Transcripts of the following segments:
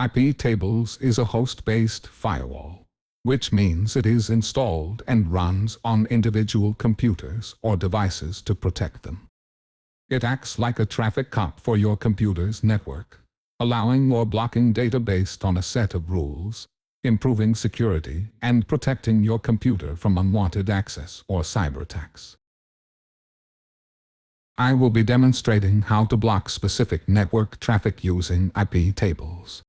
IPTables is a host-based firewall, which means it is installed and runs on individual computers or devices to protect them. It acts like a traffic cop for your computer's network, allowing or blocking data based on a set of rules, improving security and protecting your computer from unwanted access or cyber attacks. I will be demonstrating how to block specific network traffic using IPTables.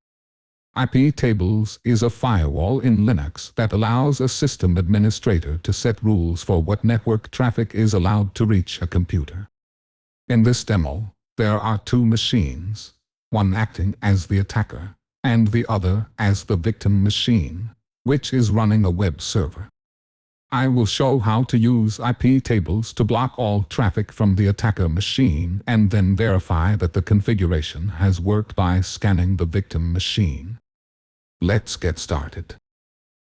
IPTables is a firewall in Linux that allows a system administrator to set rules for what network traffic is allowed to reach a computer. In this demo, there are two machines, one acting as the attacker, and the other as the victim machine, which is running a web server. I will show how to use IPTables to block all traffic from the attacker machine and then verify that the configuration has worked by scanning the victim machine. Let's get started.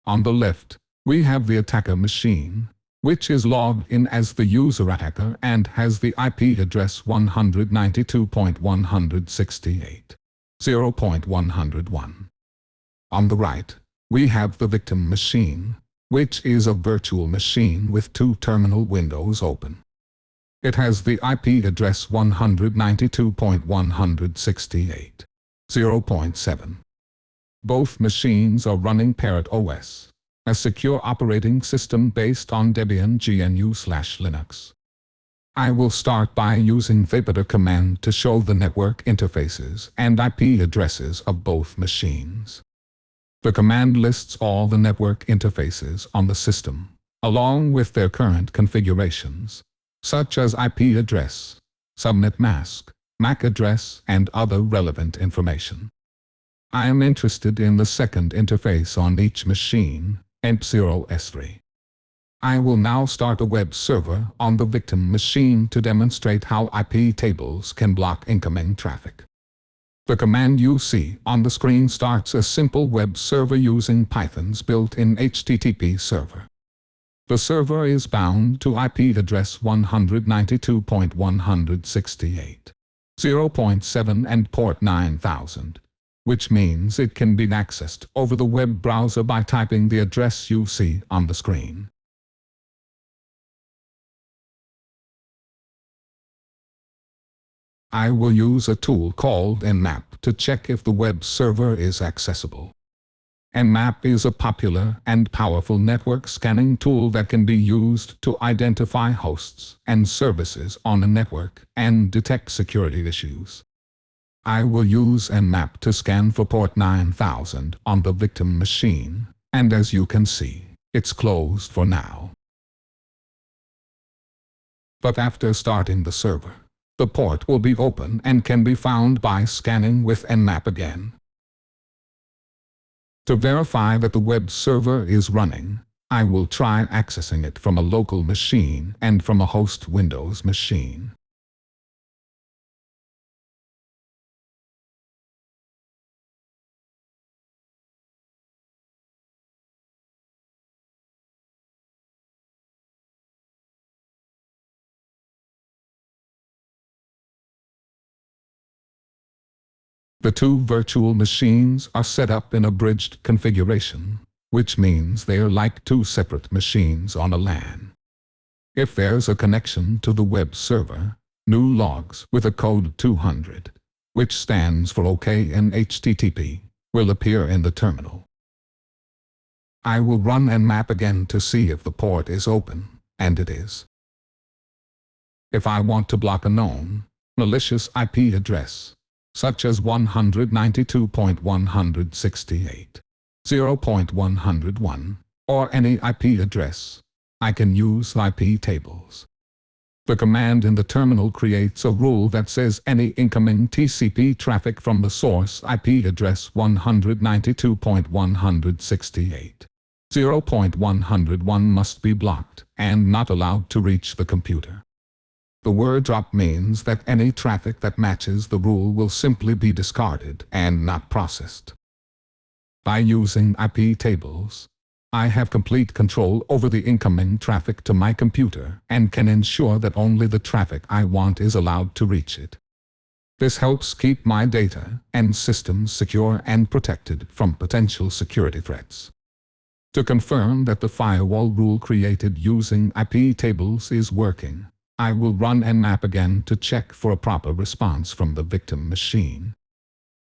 On the left, we have the attacker machine, which is logged in as the user attacker and has the IP address 192.168.0.101. On the right, we have the victim machine, which is a virtual machine with two terminal windows open. It has the IP address 192.168.0.7. Both machines are running Parrot OS, a secure operating system based on Debian GNU/Linux. I will start by using vptr command to show the network interfaces and IP addresses of both machines. The command lists all the network interfaces on the system, along with their current configurations, such as IP address, subnet mask, MAC address, and other relevant information. I am interested in the second interface on each machine, EMP0S3. I will now start a web server on the victim machine to demonstrate how IPTables can block incoming traffic. The command you see on the screen starts a simple web server using Python's built-in HTTP server. The server is bound to IP address 192.168.0.7 and port 9000. Which means it can be accessed over the web browser by typing the address you see on the screen. I will use a tool called Nmap to check if the web server is accessible. Nmap is a popular and powerful network scanning tool that can be used to identify hosts and services on a network and detect security issues. I will use Nmap to scan for port 9000 on the victim machine, and as you can see, it's closed for now. But after starting the server, the port will be open and can be found by scanning with Nmap again. To verify that the web server is running, I will try accessing it from a local machine and from a host Windows machine. The two virtual machines are set up in a bridged configuration, which means they are like two separate machines on a LAN. If there's a connection to the web server, new logs with a code 200, which stands for OK in HTTP, will appear in the terminal. I will run Nmap again to see if the port is open, and it is. If I want to block a known, malicious IP address, such as 192.168.0.101, or any IP address, I can use IPTables. The command in the terminal creates a rule that says any incoming TCP traffic from the source IP address 192.168.0.101 must be blocked and not allowed to reach the computer. The word drop means that any traffic that matches the rule will simply be discarded and not processed. By using IPTables, I have complete control over the incoming traffic to my computer and can ensure that only the traffic I want is allowed to reach it. This helps keep my data and systems secure and protected from potential security threats. To confirm that the firewall rule created using IPTables is working, I will run nmap again to check for a proper response from the victim machine.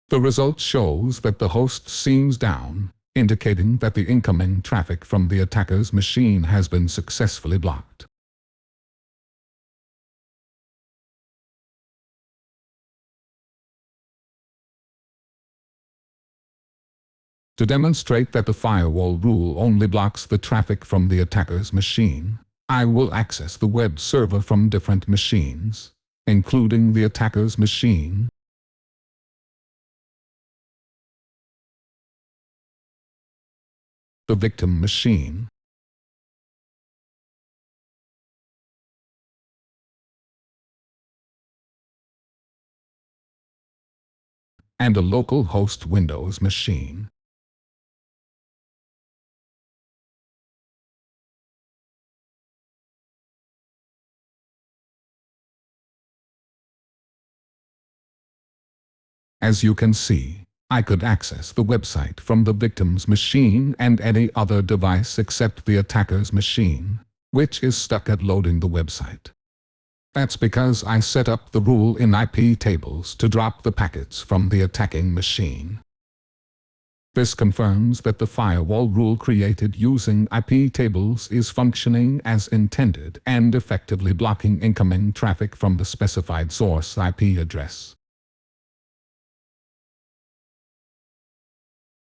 The result shows that the host seems down, indicating that the incoming traffic from the attacker's machine has been successfully blocked. To demonstrate that the firewall rule only blocks the traffic from the attacker's machine, I will access the web server from different machines, including the attacker's machine, the victim machine, and a local host Windows machine. As you can see, I could access the website from the victim's machine and any other device except the attacker's machine, which is stuck at loading the website. That's because I set up the rule in IPTables to drop the packets from the attacking machine. This confirms that the firewall rule created using IPTables is functioning as intended and effectively blocking incoming traffic from the specified source IP address.